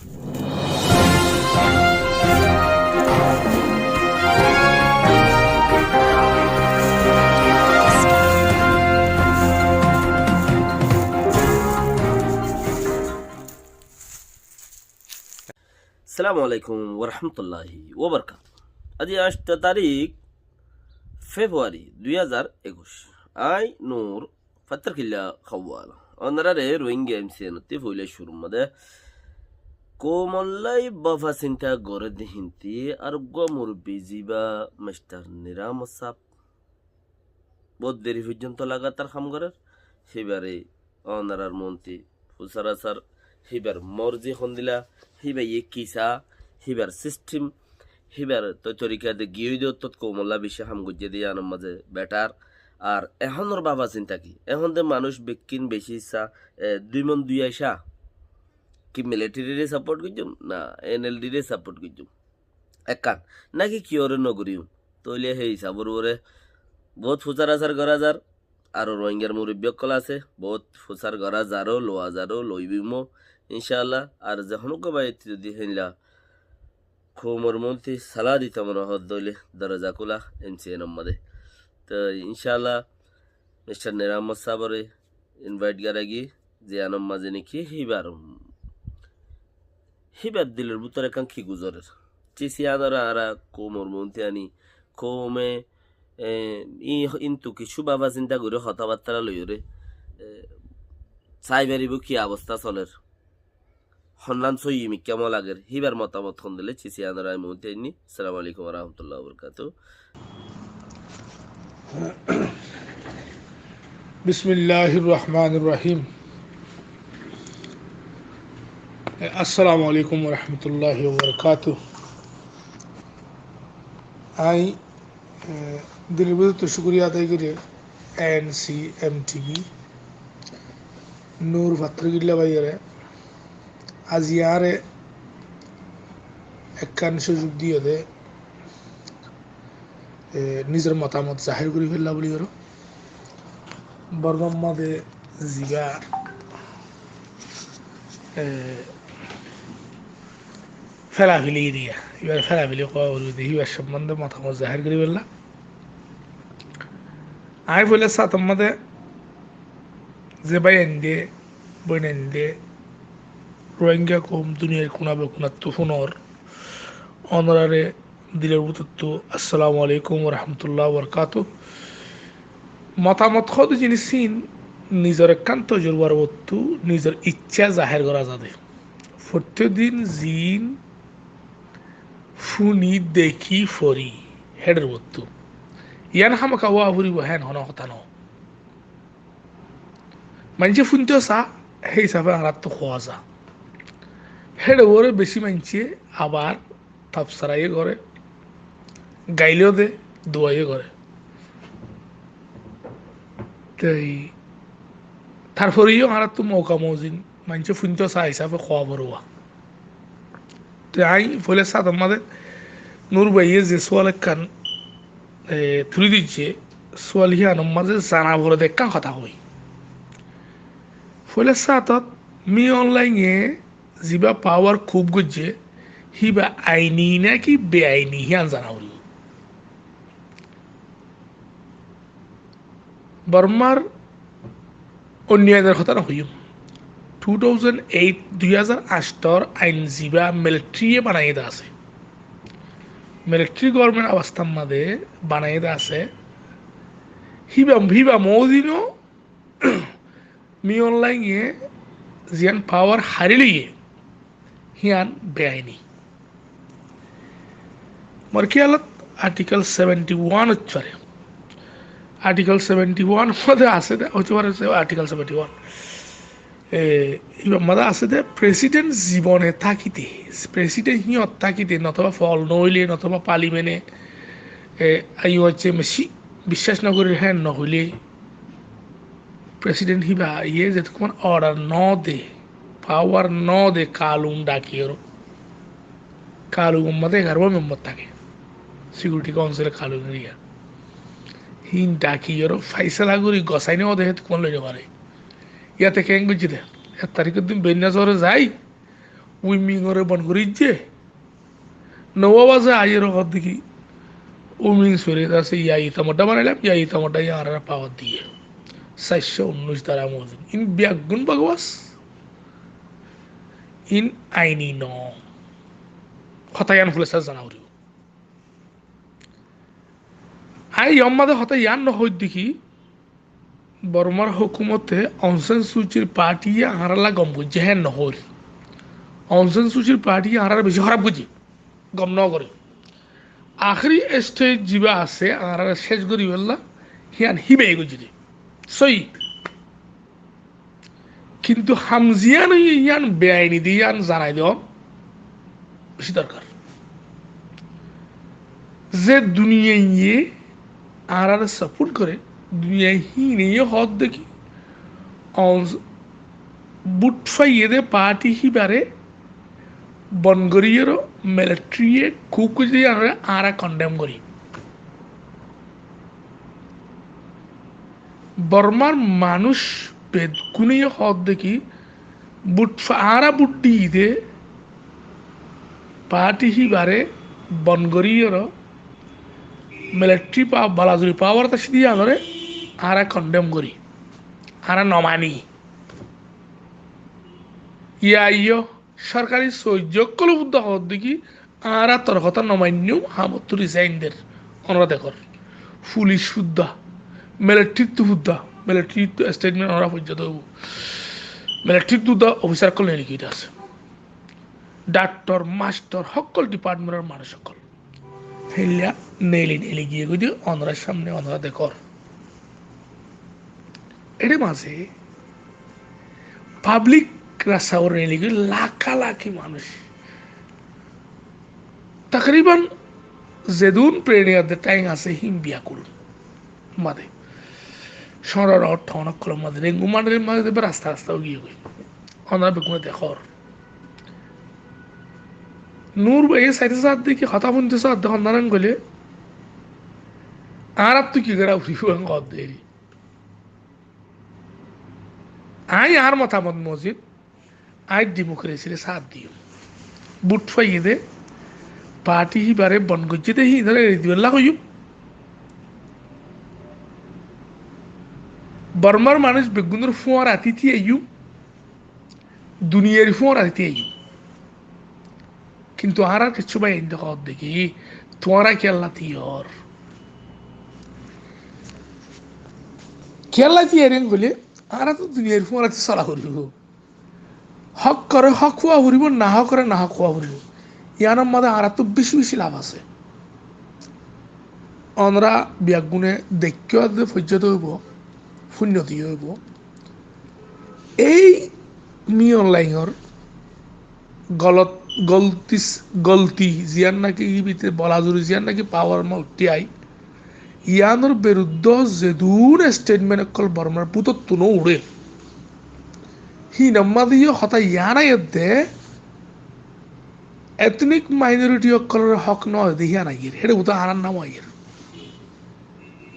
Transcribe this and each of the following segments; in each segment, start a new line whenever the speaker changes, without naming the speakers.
আসসালামু আলাইকুম ওরহমতুল্লাহি ওবরকাত। আজি 8 তারিখ ফেব্রুয়ারি 2021। আই নূর ফত্তর কিল্লা খওয়াল অনারে রোহিঙ্গা এমসিএনতি ফইলে শুরুমদে কোমল্লাই বাফা চিন্তা গরে দিহিন্তি আর গমুর বিজিবা মিস্টার নিরাম সাপ বহুত দেরি পর্যন্ত লাগাতার কাম করার সেবারে অনারার মন্ত্রী ফুসারা স্যার হিবার মর্জি হন্দিলা হিবা ইয়ে কিসা হিবার সিস্টেম হিবার তো তরিকা দে গিয়ে দিও তত কোমল্লা বিশ্বে হাম গুজে দিয়ে আনম মাঝে বেটার আর এখনর বাবা চিন্তা কি এখন দে মানুষ বেকিন বেশি ইচ্ছা 2 মন 2 আইসা কি মিলিটারিরে সাপোর্ট করছুম না এনএলডি রে সাপোর্ট করছুম একান নাকি কি ওরে নগরিও তইলে হে হিসাবর ওরে বহুত ফুচার আসার করা যার আর রোহিঙ্গার মুরব্বী কল আছে বহুত ফুচার করা যারও লোয়া যারও লইবিমো ইনশাআল্লাহ। আর যখন কবাই যদি হেনলা খোমর মন্ত্রী সালা দিতে মনে হত দইলে দরজা কুলা এমসিএন মধ্যে তো ইনশাআল্লাহ মিস্টার নিরামত সাবরে ইনভাইট করা যে আনম মাঝে নাকি হিবার দিলের ভিতরে কাঙ্ক্ষি গুজরের চিসি আনারা আরা কোমর মন্ত্রী আনি কোমে ইন্তু কিছু বাবা চিন্তা করে কথাবার্তা লইরে চাই পারিব কি অবস্থা চলের হন্নান সই কেমন লাগের হিবার মতামত হন দিলে চিসি আনারা মন্ত্রী আনি। আসসালামু আলাইকুম রহমতুল্লাহ বরকাত।
বিসমিল্লাহির রহমানির রহিম। আসসালামু আলাইকুম রহমতুল্লাহি ওবরকাতুহ। আই দিলবুদ তো শুকরিয়া আদায় করি ANCMTV নূর ভাত্রগিল্লা ভাইয়ারে আজ ইয়ারে একখান সুযোগ দিয়ে দে নিজের মতামত জাহির করে ফেললা বলি করো বর্মম্মাদে জিগা ফেলাফেলি দিয়া এবার ফেলাফেলি কওয়া বলি দেখি এবার সম্বন্ধে মতামত জাহির করে ফেললা। আমি বলে সাতম্মাদে যে ভাই এনদে বই এনদে রোহিঙ্গা কম দুনিয়ার কোনাবে কোনা তুফুনর অনরারে দিলের বুতত্ব আসসালামু আলাইকুম রহমতুল্লাহ বরকাতুহ। মতামত হতে জিনিস নিজের একান্ত জোরবার বস্তু নিজের ইচ্ছা জাহের করা যাবে প্রত্যেকদিন জিন ফুনি দেখি ফরি হেডের বস্তু ইয়ান হামাকা ওয়া ফুরিব হ্যান হন কথা ন মানুষে ফুনতেও চা সেই হিসাবে আরাত তো খোয়া যা হেডে ওরে বেশি মানছে আবার তাপসারাইয়ে করে গাইলেও দে দোয়াইয়ে করে তাই তারপরেও আর তো মৌকা মৌজিন মানুষ ফুনতে চা হিসাবে খোয়া বড়োয়া তো আই ফলে সাত আমাদের নূর ভাইয়ে যে সোয়াল কান তুলে দিচ্ছে সোয়াল হিয়ানোর মাঝে জানা ভরে দেখা কথা হই ফলে সাতত মি অনলাইনে যিবা পাওয়ার খুব গুজে হিবা আইনি নাকি বেআইনি হিয়ান জানা হল বর্মার অন্যায়ের কথা নকইম 2008 আইন যিবা মিলিটারিয়ে বানাই দা আছে মিলিটারি গভর্নমেন্ট অবস্থার মাঝে বানাই দা আছে হিবা মৌদিনও মি অনলাইনে জিয়ান পাওয়ার হারিলিয়ে হিয়ান বেআইনি মরকিয়ালত আর্টিকেল 71 উচ্চারে আর্টিকেল 71 মধ্যে আছে হতে পারে আর্টিকেল 71 মাদা আছে দে প্রেসিডেন্ট জীবনে থাকিতে প্রেসিডেন্ট সিহঁত থাকিতে নতুবা ফল নহলে নতুবা পার্লিমেন্টে আই হচ্ছে মেসি বিশ্বাস নকরি হ্যাঁ নহলে প্রেসিডেন্ট হিবা ইয়ে যে তোমার অর্ডার ন দে পাওয়ার ন দে কালুম ডাকিয়ে কালু মোহাম্মদে 11 মেম্বার থাকে সিকিউরিটি কাউন্সিলে কালু এরিয়া হিন ডাকিয়ে ফাইসলা করি গসাইনে ও দেহে তোমার লইতে পারে ইয়াতে কেন বুঝছি দে 1 তারিখের দিন বেন্যাজরে যাই উইমিংরে বন করিছে নবাবাজে আইয়ের হদ দেখি উইমিং সরে আছে ইয়া ইতামটা বানাইলাম ইয়া ইতামটা আর পাওয়ার দিয়ে 419 দ্বারা মজিন ইন ব্যাগুন বাগওয়াস ইন আইনি ন হতায়ান ফুলেসা জানাউরি আই ইয়ম্মাদে হতায়ান ন হই দেখি বর্মার হুকুমতে অনসেন সুচির পার্টি হারালা গম বুঝছে হ্যাঁ নহর অনসেন সুচির পার্টি হারার বেশি খারাপ বুঝি গম ন করে আখরি স্টেজ যা আছে আর শেষ করি বললা হিয়ান হিবে গুজি সই কিন্তু হামজিয়ান ইয়ান বেআইনি দিয়ে ইয়ান জানাই দেওয়া বেশি দরকার যে দুনিয়ায় আর সাপোর্ট করে দুনিয়ায় হিনে হদ দেখি বুটফাইয়ে দে পার্টি হিবারে বনগরিয়েরও মিলিটারিয়ে কুক দিয়ে আমরা আরা কন্ডেম করি বর্মার মানুষ বেদকুনিয়ে হদ দেখি আরা বুট্টি দে পার্টি হিবারে বনগরিয়েরও মিলিটারি বালাজুরি পাওয়ার তাসি দিয়ে আমরা আরা কন্ডেম করি আরা নমানি ইয়া সরকারি সহ্যকল বুদ্ধ হদ দেখি আর তোর কথা নমান্য হামত্তু রিসাইনদের ওনারা দেখর পুলিশ শুদ্ধা মিলিটারিত্ব শুদ্ধা মিলিটারি স্টেটমেন্ট ওনারা পর্যন্ত মিলিটারিত শুদ্ধা অফিসার কল নেই আছে ডাক্তার মাস্টার সকল ডিপার্টমেন্টের মানুষ সকল হেলিয়া নেলি গিয়ে গিয়ে ওনার সামনে ওনারা দেখর এটা মাঝে পাবলিক রাস্তার নেলি লাখি মানুষ তকরিবান যেদুন প্রেরিয়াদের টাইম আছে হিম বিয়া করুন মাদে সরার অর্থ অনেক কলম মাদে রেঙ্গুমানের মাঝে দেবে রাস্তাও গিয়ে গই অনার বেগুনে দেখর নূর ভাই সাইতে সাথ দেখি হতা শুনতে সাথ দেখুন নারায়ণ গলে আর তুই কি করে উঠি কর দেরি আই আর মতামত মসজিদ আই ডেমোক্রেসির সাথ দিও বুট ফাইয়ে দে পার্টি হিবারে বন গজ্জে দে হি ধরে রেদিওয়াল্লাহ হইম বর্মার মানুষ বেগুনের ফোঁয়ার আতিথি আইয়ু দুনিয়ার ফোঁয়ার আতিথি আইয়ু কিন্তু আর কিছু ভাই এনে হদ দেখি তোমারা কেল্লা তিয়র কেল্লা তিয়ারেন বলে আর তো দুনিয়ার ফোঁয়ার আতি চলা করিব হক করে হক খোয়া ফুরিব না হক করে না হক খোয়া ফুরিব ইয়ানোর মধ্যে আর তো বেশি লাভ আছে আমরা ব্যাগুনে দেখিও পর্যন্ত হইব শূন্যতি হইব এই মি অনলাইনৰ গলতি জিয়ান নাকি ই ভিতরে বলাজুরি জিয়ান নাকি পাওয়ার মল্টিআই ইয়ানোর বিরুদ্ধ যেদুন স্টেটমেন্ট অকল বর্মার পুতত তুনো উড়ে হি নম্মাদিও হতা ইয়ানাই দে এথনিক মাইনরিটি অকলের হক নয় দেখিয়া নাই হেডে বুঝা আনার নাম আইয়ের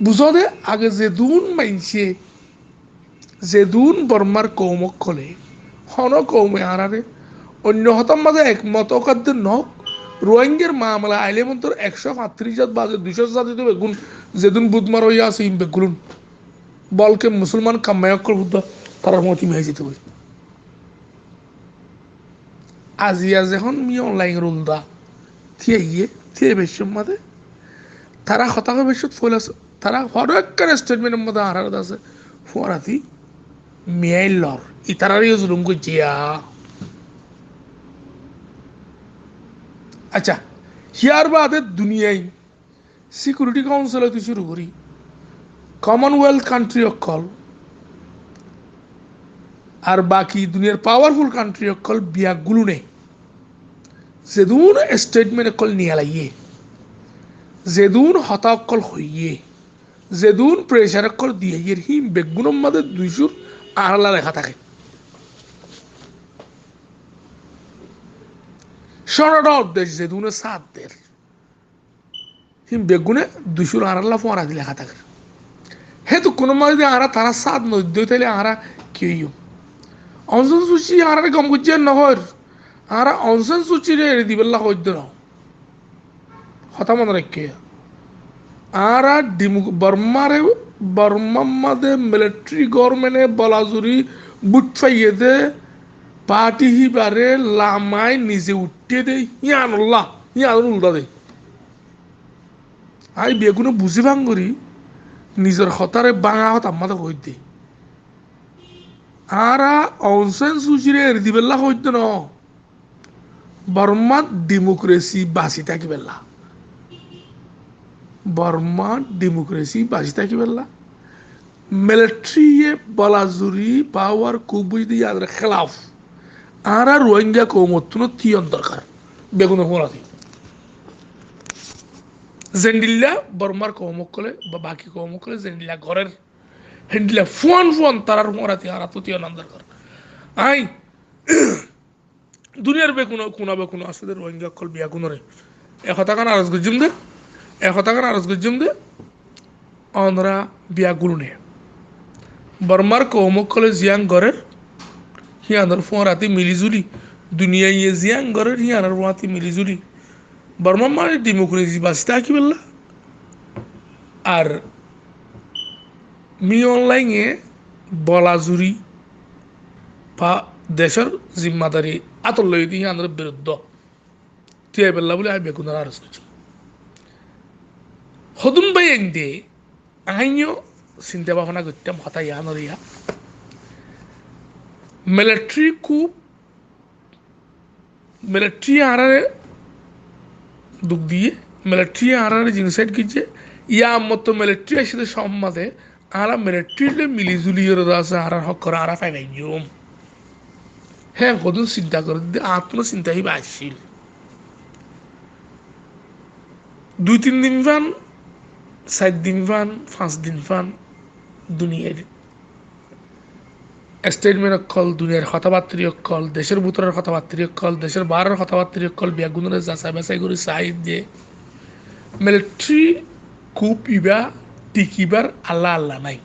বুঝো দে আগে যেদুন মাইনছে যেদুন বর্মার কৌমক খলে হন কৌমে আনারে অন্য হতার মাঝে একমত অকাদ্য নক রোহিঙ্গের মামলা আইলে মন্তর 135 বাজে 200 জাতি বেগুন যেদুন বুধমার হইয়া আছে ইম বেগুন বলকে মুসলমান কামায়কল বুদ্ধ তারা মতি মেয়ে যেতে হবে আজিয়া যখন মি অনলাইন রুল দা থিয়ে বেশি মাঝে তারা হতাকে বেশি ফল আছে তারা হরকার স্টেটমেন্টের মধ্যে আড়ার আছে ফোয়ারাতি মেয়াই লর ইতারারই জুলুম করছিয়া আচ্ছা হিয়ার বাদে দুনিয়ায় সিকিউরিটি কাউন্সিল হতে শুরু করি কমনওয়েলথ কান্ট্রি অকল আর বাকি দুনিয়ার পাওয়ারফুল কান্ট্রি অকল বিয়াগুলো নেই যেদুন স্টেটমেন্ট অকল নিয়ে লাইয়ে যেদুন হতা অকল হইয়ে যেদুন প্রেশার অকল দিয়ে হিম বেগুনের মধ্যে 200 আড়লা লেখা থাকে সরটা উদ্দেশ্য যেদুনে সাতদের হিম বেগুনে 200 আড়লা ফোঁড়া দিয়ে লেখা থাকে হেতু কোনো মাঝে আরা তারা সাত নদ্য তাইলে আরা কি অঞ্চল সুচি আরা গম গুজিয়ার নহর আর অনসেন সুচিরে এড়ে দিবেল্লা হইত না কথা মনে রাখে আর বর্মারে বর্মাম্মাদে মিলিটারি গভর্নমেন্টে বলাজুরি বুট ফাইয়ে দে পার্টি হিবারে লামাই নিজে উঠিয়ে দে ইয়ানুল্লাহ ইয়ানুল উল্টা দে আই বেগুনে বুঝি ভাঙ্গরি নিজের হতারে বাঙা হত আমাদের হইতে আর অনসেন সুচিরে এড়ে দিবেল্লা হইত না বর্মা ডেমোক্রেসি বাঁচি থাকিবেলা বর্মা ডেমোক্রেসি বাঁচি থাকিবেলা মিলিটারি বলাজুরি পাওয়ার খুব বুঝতে ইয়াদের খেলাফ আর রোহিঙ্গা কৌমত্তুন তিয়ন দরকার বেগুন হোলাতি জেন্ডিল্লা বর্মার কৌমকলে বা বাকি কৌমকলে জেন্ডিল্লা ঘরের হেন্ডিল্লা ফুয়ান ফুয়ান তারার হোলাতি আর তো তিয়ন দরকার আই দুনিয়ার বেকুনো কোনা বেকুনো আসলে রোহিঙ্গা কল বিয়া কোনরে একতাকান আরজ গজিম দে একতাকান আরজ গজিম দে অনরা বিয়া গুলনে বর্মার কৌমকলে জিয়াং ঘরের হিয়ানোর ফোঁরাতি মিলিজুলি দুনিয়া ইয়ে জিয়াং ঘরের হিয়ানোর ফোঁরাতি মিলিজুলি বর্মা মানে ডেমোক্রেসি বাঁচতে কি বললা আর মি অনলাইনে বলাজুরি বা দেশের জিম্মাদারি আতল্লই দিয়ে হিয়ানোর বিরুদ্ধ টিয়া বেল্লা বলে আমি বেগুনের আরজ করছি হদুম বাই এন দিয়ে আইনিও চিন্তা ভাবনা করতাম হতা ইয়ানোর ইয়া মিলিটারি coup মিলিটারি আরারে দুঃখ দিয়ে মিলিটারি আরারে জিনিসাইড কিছে ইয়া মতো মিলিটারি আসলে সম্মাদে আরা মিলিটারিলে মিলিজুলিয়ের আছে আরার হক করে আরা ফাইনাই জম হ্যাঁ কদুন চিন্তা করে দিতে আত্ম চিন্তা হিবা আসছিল 2-3 দিন ফান 4 দিন ফান 5 দিন ফান দুনিয়ার স্টেটমেন্ট অকল দুনিয়ার কথাবার্তা অকল দেশের ভিতরের কথাবার্তা অকল দেশের বাইরের কথাবার্তা অকল বিয়াগুনের যাচাই বাছাই করে চাই যে মিলিটারি coup ইবা টিকিবার আল্লাহ আল্লাহ নাই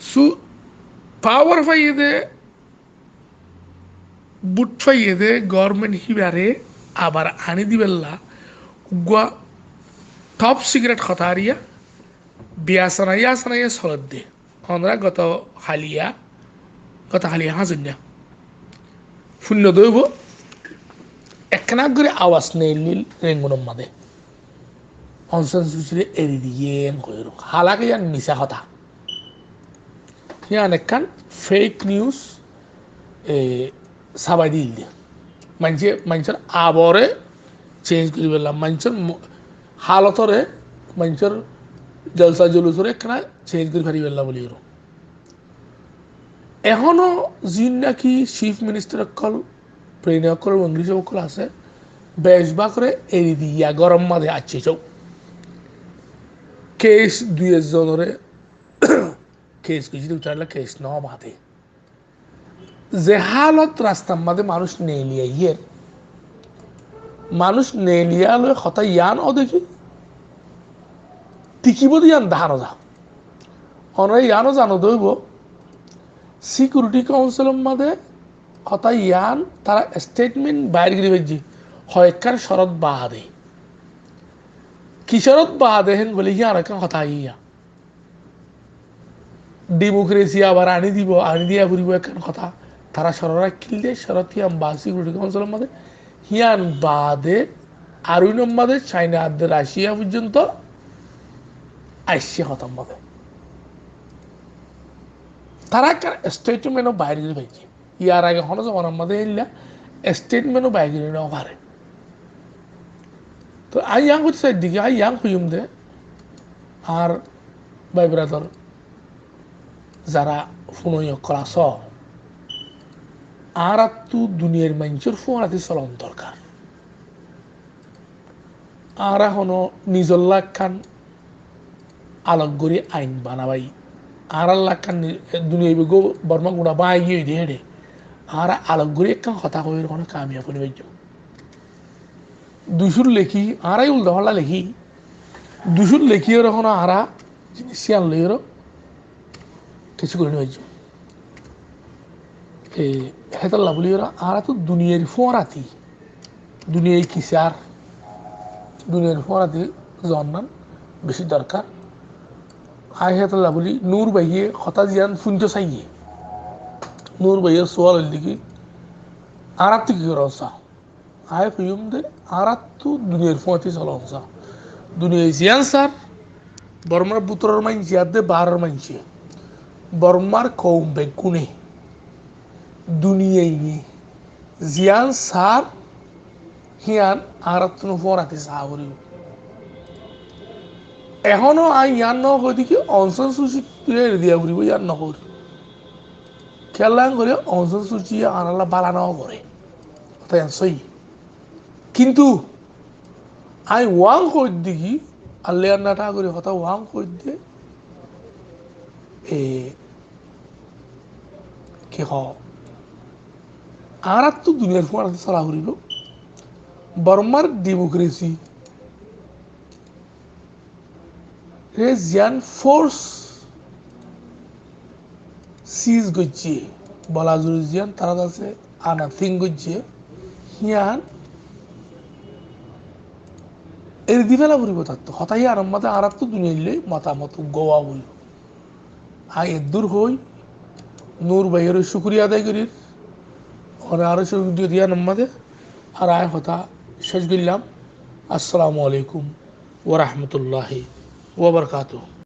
সু পাওয়ার ফাইয়ে দে বুট ফাইয়ে দে গভর্নমেন্ট হিবারে আবার আনি দিবেল্লা গুয়া টপ সিক্রেট কথা আরিয়া বিয়াসানাইয়া সানাইয়া সলদ দে আমরা গত হালিয়া হাজন্য শূন্য দইব একখানা করে আওয়াজ নেই নীল রেঙ্গুনম মাদে অনসেন সুচিরে এড়ি দিয়ে কইর হালাকে যান মিশা কথা ইয়ান একখান ফেক নিউজ সাবাই দিল দিয়ে মানুষের আবরে চেঞ্জ করে পেলাম মানুষের হালতরে মানুষের জলসা জলুসরে একখানা চেঞ্জ করে ফারি পেলাম বলি এখনো যিন নাকি চিফ মিনিস্টার অকল প্রেরণ অকল ইংলিশ অকল আছে বেশবা করে এড়ি দিয়া গরম মাঝে আছে চৌ কেস 2 জনরে কেস কিছু উঠালে কেস ন বাদে যে হালত রাস্তার মাঝে মানুষ নেলিয়া ইয়ের মানুষ নেলিয়া লয় কথা ইয়ান ও দেখি টিকিব দিয়ান ধারো যা অনরা ইয়ানও জানো দইব সিকিউরিটি কাউন্সিলের মাঝে কথা ইয়ান তারা স্টেটমেন্ট বাইর করে বেজি হয়কার শরৎ বাদে কি শরৎ বাদে হেন বলে ইয়ার একটা কথা ইয়া ডেমোক্রেসি আবার আনি দিয়া ঘুরিব একখান কথা তারা সররা কিলদে শরৎ ইয়াম বা সিকিউরিটি কাউন্সিলের মাঝে হিয়ান বাদে আর ওই নম্বরে চাইনা আদে রাশিয়া পর্যন্ত আসছে খতম হবে তারা একটা স্টেটমেন্টও বাইরে করে পাইছে ইয়ার আগে হনো যখন আমাদের এলিয়া স্টেটমেন্টও বাইরে করে নেওয়া পারে তো আই ইয়াং হচ্ছে দিকে আই ইয়াং হইম দে আর ভাই ব্রাদার যারা ফোনই ক্লাস আর তো দুনিয়ার মানুষের ফোন আতি চলন দরকার আর এখনো নিজর লাখ খান আলোকগরি আইন বানাবাই আর আল্লাহ খান দুনিয়া গো বর্মা গুণা বাই গিয়ে দিয়ে হেডে আর আলোকগরি একখান কথা কই কোনো কামিয়া করে বাইজ দুশুর লেখি আরাই উল্টা হল্লা লেখি দুশুর লেখি এখন আরা জিনিস আনলে কিছু করে বাইজ হেতাল্লা বলি ওরা আর তো দুনিয়ার ফোঁরাতি দুনিয়ায় কিসার দুনিয়ার ফোঁরাতি জন্নান বেশি দরকার আই হেতাল্লা বলি নূর বাইয়ে হতা জিয়ান ফুঞ্চ চাইয়ে নূর বাইয়ের সোয়াল দিকে আর তো কি রসা আয় ফিউম দে আর তো দুনিয়ার ফোঁরাতি চলসা দুনিয়ায় জিয়ান স্যার বর্মার বুতরের মাইনছি আর দে বারের মাইনছি বর্মার কৌম বেগুনে দুনিয়ায় নিয়ে জিয়ান স্যার হিয়ান আর তো ফোঁরাতি সাহরি এখনো আই ইয়ান ন দিকে অনসন সূচি তুলে দিয়া ঘুরিব ইয়ান নকরি খেলা করে অনসন সূচি আনালা বালা ন করে তাই সই কিন্তু আই ওয়াং কই দিকি আল্লাহ নাটা করে কথা ওয়াং কই দিয়ে এ কি হ আর তো দুনিয়ার ফোন চলা ঘুরিব বর্মার ডেমোক্রেসি জিয়ান ফোর্স সিজ করছে বলা জরুরি জিয়ান তারা কাছে আনা থিং করছে হিয়ান এর দিবেলা ঘুরিব তার তো হতাই আর মাথা আর তো দুনিয়াইলে মতামত গোয়া হইল আই দূর হই নূর ভাইয়ের শুক্রিয়া আদায় করি ওরা আরো ভিডিও দিয়া নাম্মাদে আর আয় হতা শেষ করলাম আসসালামু আলাইকুম ওয়া রাহমাতুল্লাহি ওয়া বারাকাতুহু